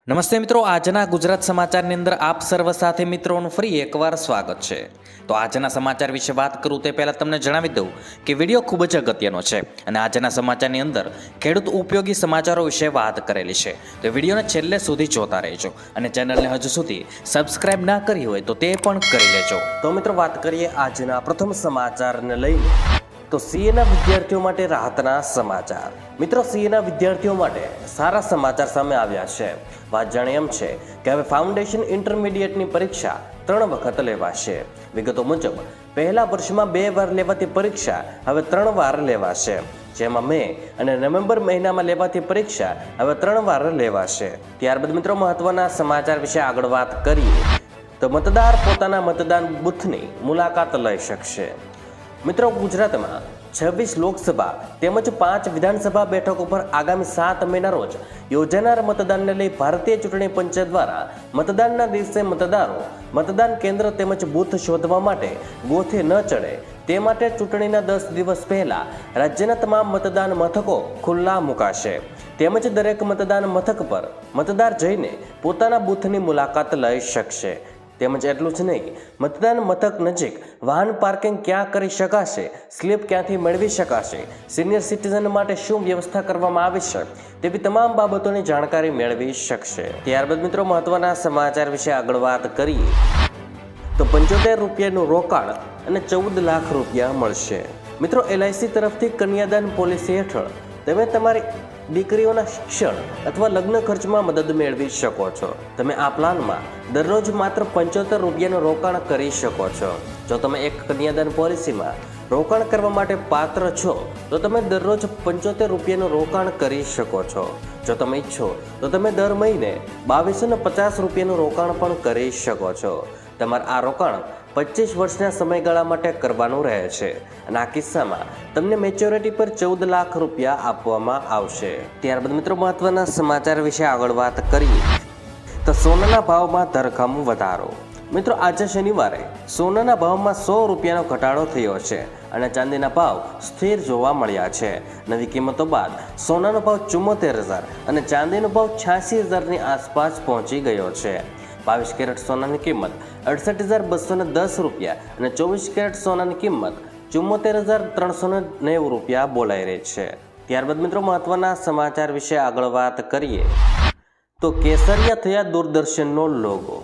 નમસ્તે મિત્રો, આજના ગુજરાત સમાચારની અંદર આપ સર્વ સાથે મિત્રોનું ફરી એકવાર સ્વાગત છે। તો આજના સમાચાર વિશે વાત કરું તે પહેલાં તમને જણાવી દઉં કે વિડીયો ખૂબ જ અગત્યનો છે અને આજના સમાચારની અંદર ખેડૂત ઉપયોગી સમાચારો વિશે વાત કરેલી છે। તો વિડીયોને છેલ્લે સુધી જોતા રહેજો અને ચેનલને હજુ સુધી સબસ્ક્રાઇબ ના કરી હોય તો તે પણ કરી લેજો। તો મિત્રો વાત કરીએ આજના પ્રથમ સમાચારને લઈને। તો સીએના વિદ્યાર્થીઓ માટે રાહતના સમાચાર। મિત્રો, સીએના વિદ્યાર્થીઓ માટે સારા સમાચાર સામે આવ્યા છે। વાત જાણે એમ છે કે હવે ફાઉન્ડેશન ઇન્ટરમીડિયેટની પરીક્ષા 3 વખત લેવાશે। વિગતો મુજબ પહેલા વર્ષમાં 2 વાર લેવાતી પરીક્ષા હવે 3 વાર લેવાશે, જેમાં મે અને નવેમ્બર મહિનામાં લેવાતી પરીક્ષા હવે 3 વાર લેવાશે। ત્યારબાદ મિત્રો મહત્વના સમાચાર વિશે આગળ વાત કરીએ તો મતદાર પોતાના મતદાન બૂથની મુલાકાત લઈ શકશે। મિત્રો, ગુજરાતમાં 26 લોકસભા તેમજ 5 વિધાનસભા બેઠકો પર આગામી 7 મેના રોજ યોજાનાર મતદાનને લઈ ભારતીય ચૂંટણી પંચ દ્વારા મતદાનના દિવસે મતદારો મતદાન કેન્દ્ર તેમજ બૂથ શોધવા માટે ગોથે ન ચડે તે માટે ચૂંટણીના 10 દિવસ પહેલા રાજ્યના તમામ મતદાન મથકો ખુલ્લા મુકાશે, તેમજ દરેક મતદાન મથક પર મતદાર જઈને પોતાના બૂથની મુલાકાત લઈ શકશે। તેમજ એટલું જ નહીં, મતદાન મથક નજીક વાહન પાર્કિંગ ક્યાં કરી શકાશે, સ્લીપ ક્યાંથી મેળવી શકાશે, સિનિયર સિટીઝન માટે શું વ્યવસ્થા કરવામાં આવી છે તેવી તમામ બાબતોની જાણકારી મેળવી શકશે। ત્યારબાદ મિત્રો મહત્વના સમાચાર વિશે આગળ વાત કરીએ તો 75 રૂપિયાનું રોકાણ અને 14 લાખ રૂપિયા મળશે। મિત્રો, LIC તરફથી કન્યાદાન પોલિસી હેઠળ તમે તમારી દીકરીઓના શિક્ષણ અથવા લગ્ન ખર્ચમાં મદદ મેળવી શકો છો। તમે આ પ્લાનમાં દરરોજ માત્ર 75 રૂપિયાનું રોકાણ કરી શકો છો। જો તમે એક કન્યાદાન પોલિસીમાં રોકાણ કરવા માટે પાત્ર છો તો તમે દરરોજ 75 રૂપિયાનું રોકાણ કરી શકો છો। જો તમે ઈચ્છો તો તમે દર મહિને 2250 રૂપિયાનું રોકાણ પણ કરી શકો છો। તમારે આ રોકાણ 25 વર્ષના સમયગાળા માટે કરવાનું રહે છે અને આ કિસ્સામાં તમને મેચ્યોરિટી પર 14 લાખ રૂપિયા આપવામાં આવશે। ત્યારબાદ મિત્રો મહત્વના સમાચાર વિશે આગળ વાત કરીએ તો સોનાના ભાવમાં ધરખમ વધારો। મિત્રો, આજે શનિવારે સોનાના ભાવમાં 100 રૂપિયાનો ઘટાડો થયો છે અને ચાંદીના ભાવ સ્થિર જોવા મળ્યા છે। નવી કિંમતો બાદ સોનાનો ભાવ 74,000 અને ચાંદીનો ભાવ 86,000ની આસપાસ પહોંચી ગયો છે। 22 કેરેટ સોનાની કિંમત 68,210 રૂપિયા અને 24 કેરેટ સોનાની કિંમત 74,390 રૂપિયા બોલાઈ રહી છે। ત્યારબાદ મિત્રો મહત્વના સમાચાર વિશે આગળ વાત કરીએ તો કેસરિયા થયા દૂરદર્શનનો લોગો।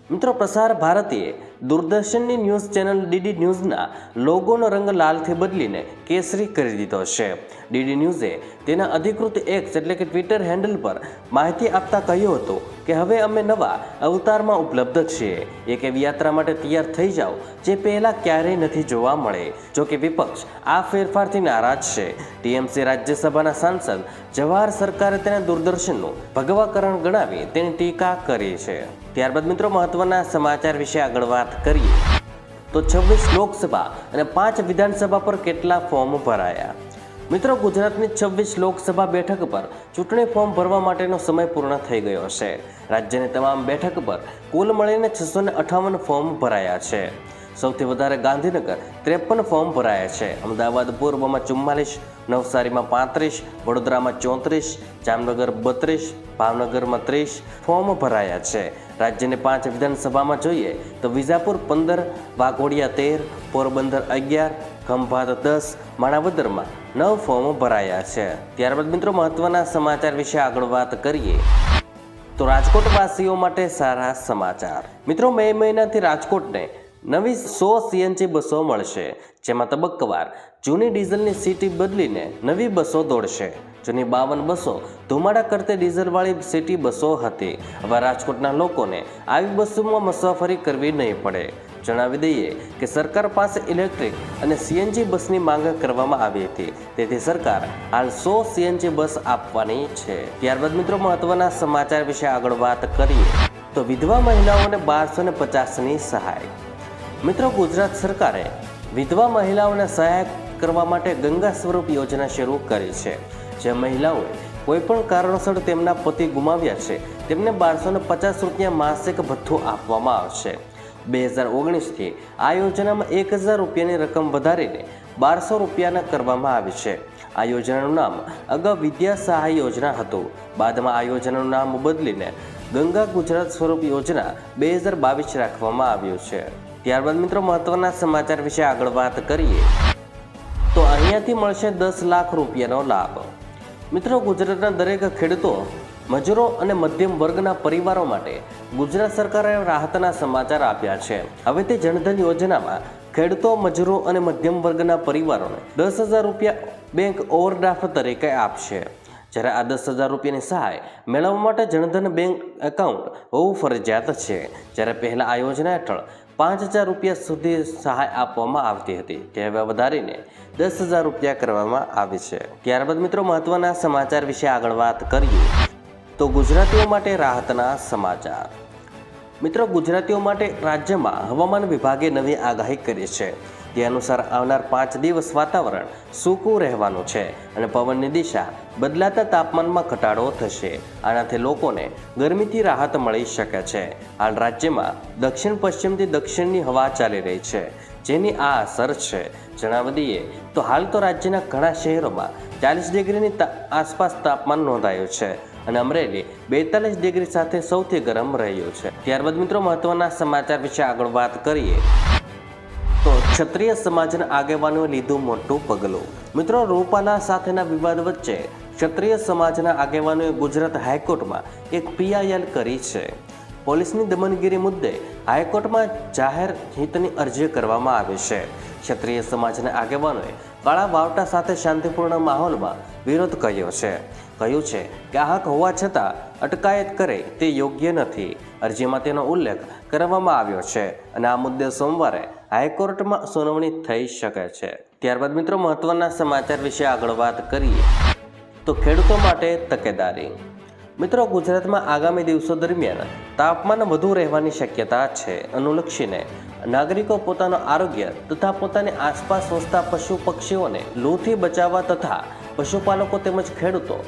મિત્રો, પ્રસાર ભારતીએ દૂરદર્શનની ન્યૂઝ ચેનલ ડીડી ન્યૂઝના લોગોનો રંગ લાલથી બદલીને કેસરી કરી દીધો છે। ડીડી ન્યૂઝે તેના અધિકૃત એક્સ એટલે કે ટ્વિટર હેન્ડલ પર માહિતી આપતા કહ્યું હતું કે હવે અમે નવા અવતારમાં ઉપલબ્ધ છીએ। એક એવી યાત્રા માટે તૈયાર થઈ જાઓ જે પહેલાં ક્યારેય નથી જોવા મળે। જો કે વિપક્ષ આ ફેરફારથી નારાજ છે। ટીએમસી રાજ્યસભાના સાંસદ જવાહર સરકારે તેને દૂરદર્શનનું ભગવાકરણ ગણાવી તેની ટીકા કરી છે। ત્યારબાદ મિત્રો મહત્વના સમાચાર વિશે આગળ વાત કરીએ તો 26 લોકસભા અને 5 વિધાનસભા પર કેટલા ફોર્મ ભરાયા। મિત્રો, ગુજરાતની 26 લોકસભા બેઠક પર ચૂંટણી ફોર્મ ભરવા માટેનો સમય પૂર્ણ થઈ ગયો છે। રાજ્યની તમામ બેઠક પર કુલ મળીને 658 ફોર્મ ભરાયા છે। સૌથી વધારે ગાંધીનગર 53 ફોર્મ ભરાયા છે। અમદાવાદ પૂર્વમાં 44, નવસારીમાં 35, વડોદરામાં 34, જામનગર 32, ભાવનગરમાં 30 ફોર્મ ભરાયા છે। રાજ્યની 5 વિધાનસભામાં જોઈએ તો વિજાપુર 15, વાઘોડિયા 13, પોરબંદર 11, ખંભાત 10, માણાવદરમાં 9 ફોર્મ ભરાયા છે। ત્યારબાદ મિત્રો મહત્વના સમાચાર વિશે આગળ વાત કરીએ તો રાજકોટવાસીઓ માટે સારા સમાચાર। મિત્રો, મે મહિનાથી રાજકોટને નવી 100 CNG બસો મળશે, જેમાં તબક્કાવાર જૂની ડીઝલની સીટી બદલીને નવી બસો દોડશે। જૂની 52 બસો ધુમાડા કરતી ડીઝલવાળી સિટી બસો હતી। હવે રાજકોટના લોકોને આવી બસોમાં મુસાફરી કરવી નહીં પડે। જણાવી દઈએ કે સરકાર પાસે ઇલેક્ટ્રિક અને CNG બસની માંગ કરવામાં આવી હતી, તેથી સરકાર હાલ 100 CNG બસ આપવાની છે। ત્યારબાદ મિત્રો મહત્વના સમાચાર વિશે આગળ વાત કરીએ તો વિધવા મહિલાઓને 1250ની સહાય। મિત્રો, ગુજરાત સરકારે વિધવા મહિલાઓને સહાય કરવા માટે ગંગા સ્વરૂપ યોજના શરૂ કરી છે। જે મહિલાઓએ કોઈ પણ કારણોસર તેમના પતિ ગુમાવ્યા છે તેમને 1250 રૂપિયા માસિક ભથ્થું આપવામાં આવશે। 2019થી આ યોજનામાં 1000 રૂપિયાની રકમ વધારીને 1200 રૂપિયાના કરવામાં આવી છે। આ યોજનાનું નામ અગાઉ વિદ્યા સહાય યોજના હતું. બાદમાં આ યોજનાનું નામ બદલીને ગંગા ગુજરાત સ્વરૂપ યોજના 2022 રાખવામાં આવ્યું છે. ત્યારબાદ મિત્રો મહત્વના સમાચાર વિશે આગળ વાત કરીએ તો અહીંયાથી મળશે 10 લાખ રૂપિયાનો લાભ. મિત્રો ગુજરાતના દરેક ખેડૂતો, મજૂરો અને મધ્યમ વર્ગના પરિવારો માટે ગુજરાત સરકારે રાહતના સમાચાર આપ્યા છે. હવે તે જનધન યોજનામાં ખેડૂતો, મજૂરો અને મધ્યમ વર્ગના પરિવારોને 10,000 રૂપિયા બેંક ઓવરડ્રાફ્ટ તરીકે આપશે. જ્યારે આ 10,000 રૂપિયાની સહાય મેળવવા માટે જનધન બેંક એકાઉન્ટ હોવું ફરજિયાત છે. જ્યારે પહેલા આ યોજના હેઠળ 5,000 રૂપિયા સુધી સહાય આપવામાં આવતી હતી, તે હવે વધારીને 10,000 રૂપિયા કરવામાં આવી છે. ત્યારબાદ મિત્રો મહત્વના સમાચાર વિશે આગળ વાત કરીએ તો ગુજરાતીઓ માટે રાહતના સમાચાર. મિત્રો ગુજરાતીઓ માટે રાજ્યમાં હવામાન વિભાગે નવી આગાહી કરી છે. તે અનુસાર આવનાર 5 દિવસ વાતાવરણ સૂકું રહેવાનું છે અને પવનની દિશા બદલાતા તાપમાનમાં ઘટાડો થશે. આનાથી લોકોને ગરમીથી રાહત મળી શકે છે. હાલ રાજ્યમાં દક્ષિણ પશ્ચિમથી દક્ષિણની હવા ચાલી રહી છે, જેની આ અસર છે. જણાવી દઈએ તો હાલ તો રાજ્યના ઘણા શહેરોમાં 40 ડિગ્રીની આસપાસ તાપમાન નોંધાયું છે અને અમરેલી 42 ડિગ્રી સાથે સૌથી ગરમ રહ્યું છે. ત્યારબાદ મિત્રો મહત્વના સમાચાર વિશે આગળ વાત કરીએ તો ક્ષત્રિય સમાજના આગેવાનોએ લીધું મોટું પગલું. મિત્રો રૂપાલા સાથેના વિવાદ વચ્ચે ક્ષત્રિય સમાજના આગેવાનોએ ગુજરાત હાઈકોર્ટમાં એક PIL કરી છે. પોલીસની દમનગીરી મુદ્દે હાઈકોર્ટમાં જાહેર હિતની અરજી કરવામાં આવી છે. ક્ષત્રિય સમાજના આગેવાનોએ કાળા વાવટા સાથે શાંતિપૂર્ણ માહોલમાં વિરોધ કર્યો છે. કહ્યું છે કે આ હક હોવા છતાં અટકાયત કરે તે યોગ્ય નથી. અરજીમાં તેનો ઉલ્લેખ કરવામાં આવ્યો છે અને આ મુદ્દે સોમવારે હાઈકોર્ટમાં સુનાવણી થઈ શકે છે. ત્યારબાદ મિત્રો મહત્વના સમાચાર વિશે આગળ વાત કરીએ તો ખેડૂતો માટે તકેદારી. મિત્રો ગુજરાતમાં આગામી દિવસો દરમિયાન તાપમાન વધુ રહેવાની શક્યતા છે. અનુલક્ષીને નાગરિકો પોતાનું આરોગ્ય તથા પોતાની આસપાસ વસતા પશુ પક્ષીઓને લૂથી બચાવવા તથા પશુપાલકો તેમજ ખેડૂતો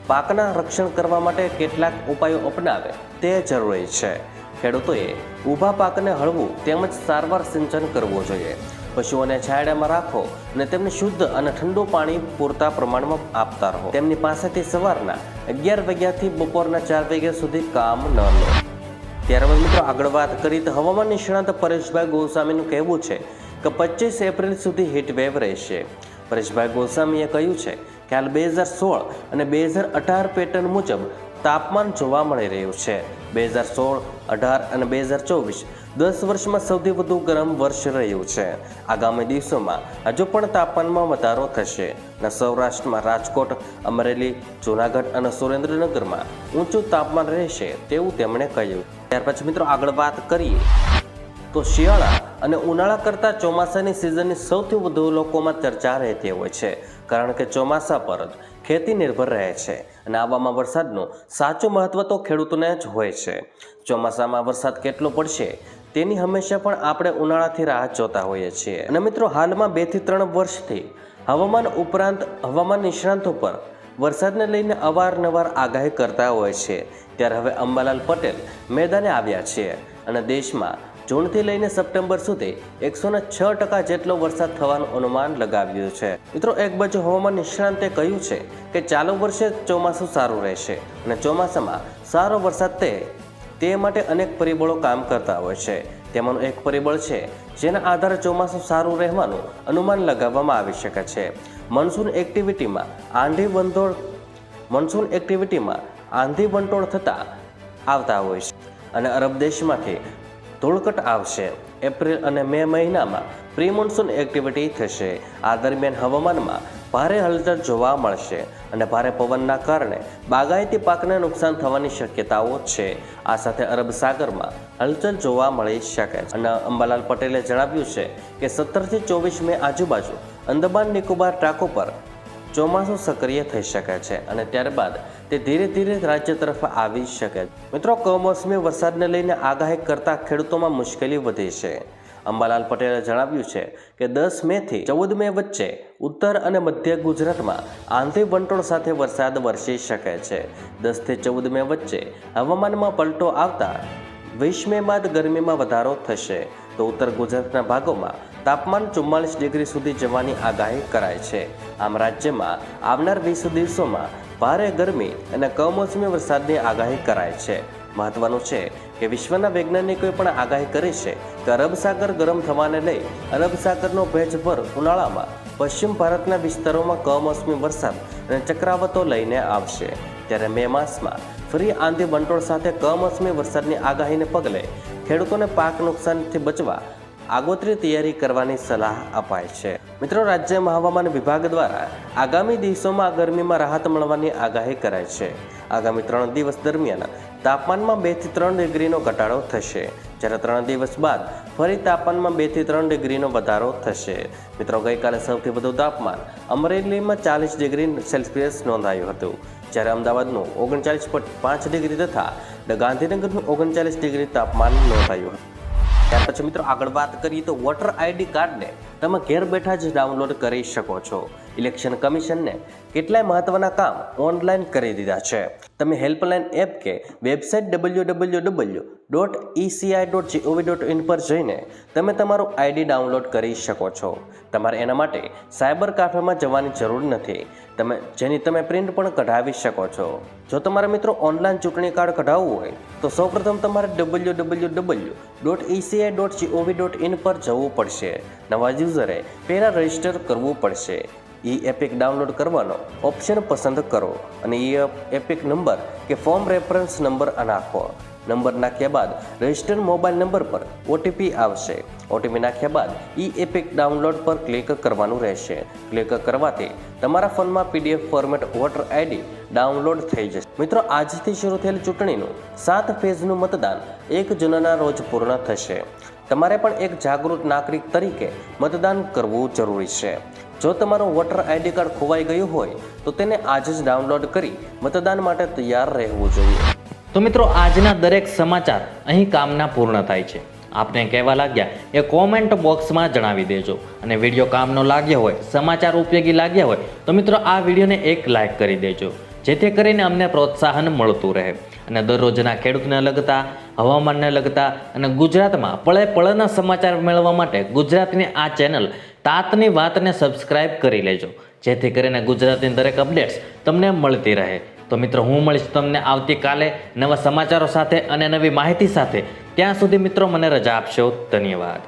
પાકના રક્ષણ કરવા માટે કેટલાક ઉપાયો અપનાવે તે જરૂરી છે. ખેડૂતોએ ઊભા પાકને હળવું તેમજ સારવાર સિંચન કરવું જોઈએ. પશુઓને છાંયડામાં રાખો અને તેમને શુદ્ધ અને ઠંડુ પાણી પૂરતા પ્રમાણમાં આપતા રહો. તેમની પાસેથી સવારના 11 વાગ્યાથી બપોરના 4 વાગ્યા સુધી કામ ન લો. ત્યારબાદ મિત્રો આગળ વાત કરીએ તો હવામાન નિષ્ણાત પરેશભાઈ ગોસ્વામીનું કહેવું છે કે 25 એપ્રિલ સુધી હીટવેવ રહેશે. પરેશભાઈ ગોસ્વામીએ કહ્યું છે કે હાલ 2016 અને 2018 પેટર્ન મુજબ તાપમાન જોવા મળી રહ્યું છે. 2016, 18 અને 2024 10 વર્ષમાં સૌથી વધુ ગરમ વર્ષ રહ્યું છે. આગામી દિવસોમાં હજુ પણ તાપમાનમાં વધારો થશે અને સૌરાષ્ટ્રમાં રાજકોટ, અમરેલી, જૂનાગઢ અને સુરેન્દ્રનગરમાં ઊંચું તાપમાન રહેશે તેવું તેમણે કહ્યું. ત્યાર પછી મિત્રો આગળ વાત કરીએ તો શિયાળા અને ઉનાળા કરતાં ચોમાસાની સિઝનની સૌથી વધુ લોકોમાં ચર્ચા રહેતી હોય છે, કારણ કે ચોમાસા પર જ ખેતી નિર્ભર રહે છે અને આવામાં વરસાદનું સાચું મહત્વ તો ખેડૂતોને જ હોય છે. ચોમાસામાં વરસાદ કેટલો પડશે તેની હંમેશા પણ આપણે ઉનાળાથી રાહ જોતા હોઈએ છીએ. અને મિત્રો હાલમાં 2 થી 3 વર્ષથી હવામાન ઉપરાંત હવામાન નિષ્ણાંતો પર વરસાદને લઈને અવારનવાર આગાહી કરતા હોય છે. ત્યારે હવે અંબાલાલ પટેલ મેદાને આવ્યા છે અને દેશમાં જૂનથી લઈને સપ્ટેમ્બર સુધી 106% જેટલો વરસાદ થવાનું અનુમાન લગાવ્યું છે. મિત્રો એક બાજુ હવામાન નિષ્ણાંતે કહ્યું છે કે ચાલુ વર્ષે ચોમાસું સારું રહેશે અને ચોમાસામાં સારો વરસાદ તે માટે અનેક પરિબળો કામ કરતા હોય છે. તેમાંનું એક પરિબળ છે જેના આધારે ચોમાસું સારું રહેવાનું અનુમાન લગાવવામાં આવી શકે છે. મોન્સૂન એક્ટિવિટીમાં આંધી વંટોળ થતા આવતા હોય છે અને અરબ દેશમાંથી ધૂળકટ આવશે. એપ્રિલ અને મે મહિનામાં પ્રી મોન્સૂન એક્ટિવિટી થશે. આ દરમિયાન હવામાનમાં ભારે હલચલ જોવા મળશે અને ભારે પવનના કારણે બાગાયતી પાકને નુકસાન થવાની શક્યતાઓ છે. આ સાથે અરબ સાગરમાં હલચલ જોવા મળી શકે છે અને અંબાલાલ પટેલે જણાવ્યું છે કે 17 થી 24 મે આજુબાજુ અંદમાન નિકોબાર ટાપુ પર ચોમાસું સક્રિય થઈ શકે છે અને ત્યારબાદ તે ધીરે ધીરે રાજ્ય તરફ આવી શકે છે. મિત્રો કમોસમી વરસાદને લઈને આગાહી કરતા ખેડૂતોમાં મુશ્કેલી વધી છે. અંબાલાલ પટેલે જણાવ્યું છે કે 10 મે થી 14 મે વચ્ચે ઉત્તર અને મધ્ય ગુજરાતમાં આંધી વંટોળ સાથે વરસાદ વરસી શકે છે. 10 થી 14 મે વચ્ચે હવામાનમાં પલટો આવતા 20 મે બાદ ગરમીમાં વધારો થશે. તો ઉત્તર ગુજરાતના ભાગોમાં તાપમાન 44 ડિગ્રી સુધી જવાની આગાહી કરાઈ છે. આમ રાજ્યમાં આવનાર 20 દિવસોમાં ભારે ગરમી અને કમોસમી વરસાદની આગાહી કરાઈ છે. મહત્વનું છે કે વિશ્વના વૈજ્ઞાનિકોએ પણ આગાહી કરી છે કે અરબ સાગર ગરમ થવાને લઈ અરબ સાગરનો ભેજભર ઉનાળામાં પશ્ચિમ ભારતના વિસ્તારોમાં કમોસમી વરસાદ અને ચક્રાવતો લઈને આવશે. ત્યારે મે માસમાં ફરી આંધી વંટોળ સાથે કમોસમી વરસાદની આગાહીને પગલે ખેડૂતોને પાક નુકસાનથી બચવા આગોતરી તૈયારી કરવાની સલાહ અપાય છે. મિત્રો, રાજ્યમાં હવામાન વિભાગ દ્વારા આગામી દિવસોમાં ગરમીમાં રાહત મળવાની આગાહી કરાઈ છે. આગામી 3 દિવસ દરમિયાન તાપમાનમાં 2 થી 3 ડિગ્રીનો ઘટાડો થશે, જ્યારે 3 દિવસ બાદ ફરી તાપમાનમાં 2 થી 3 ડિગ્રીનો વધારો થશે. મિત્રો, ગઈકાલે સૌથી વધુ તાપમાન અમરેલીમાં 40 ડિગ્રી સેલ્સિયસ નોંધાયું હતું, જ્યારે અમદાવાદનું 39.5 ડિગ્રી તથા ગાંધીનગરનું 39 ડિગ્રી તાપમાન નોંધાયું હતું. ત્યાર પછી મિત્રો આગળ વાત કરીએ તો વોટર આઈડી કાર્ડને તમે ઘેર બેઠા જ ડાઉનલોડ કરી શકો છો. ઇલેક્શન કમિશનને કેટલાય મહત્વના કામ ઓનલાઈન કરી દીધા છે. તમે હેલ્પલાઇન એપ કે વેબસાઇટ www.eci.gov.in પર જઈને તમે તમારું આઈડી ડાઉનલોડ કરી શકો છો. તમારે એના માટે સાયબર કાફેમાં જવાની જરૂર નથી, જેની તમે પ્રિન્ટ પણ કઢાવી શકો છો. જો તમારા મિત્રો ઓનલાઈન ચૂંટણી કાર્ડ કઢાવવું હોય તો સૌપ્રથમ તમારે www.eci.gov.in પર જવું પડશે. નવા યુઝરે પહેલાં રજીસ્ટર કરવું પડશે. એપિક ડાઉનલોડ કરવાનો ઓપ્શન પસંદ કરો અને એપિક નંબર કે ફોર્મ રેફરન્સ નંબર નાખો. નંબર નાખ્યા બાદ રજિસ્ટર્ડ મોબાઈલ નંબર પર ઓટીપી આવશે. ઓટીપી નાખ્યા બાદ એપિક ડાઉનલોડ પર ક્લિક કરવાનું રહેશે. ક્લિક કરવાથી તમારા ફોનમાં PDF format voter ID download થઈ જશે. મિત્રો, આજથી શરૂ થયેલ ચૂંટણીનું 7 ફેઝનું મતદાન 1 જૂનના રોજ પૂર્ણ થશે. તમારે પણ એક જાગૃત નાગરિક તરીકે મતદાન કરવું જરૂરી છે. જો તમારું વોટર આઈડી કાર્ડ ખોવાઈ ગયું હોય તો તેને આજે જ ડાઉનલોડ કરી મતદાન માટે તૈયાર રહેવું જોઈએ. તો મિત્રો, આજના દરેક સમાચાર અહીં કામના પૂર્ણ થાય છે. આપને કહેવા લાગ્યા એ કોમેન્ટ બોક્સમાં જણાવી દેજો. અને વિડીયો કામનો લાગ્યો હોય, સમાચાર ઉપયોગી લાગ્યા હોય તો મિત્રો આ વિડીયોને એક લાઈક કરી દેજો, જેથી કરીને અમને પ્રોત્સાહન મળતું રહે અને દરરોજના ખેડૂતને લગતા, હવામાનને લગતા અને ગુજરાતમાં પળે પળના સમાચાર મેળવવા માટે ગુજરાતની આ ચેનલ તાતની વાતને સબસ્ક્રાઇબ કરી લેજો, જેથી કરીને ગુજરાતની દરેક અપડેટ્સ તમને મળતી રહે. તો મિત્રો, હું મળીશ તમને આવતીકાલે નવા સમાચારો સાથે અને નવી માહિતી સાથે. ત્યાં સુધી મિત્રો મને રજા આપશો. ધન્યવાદ.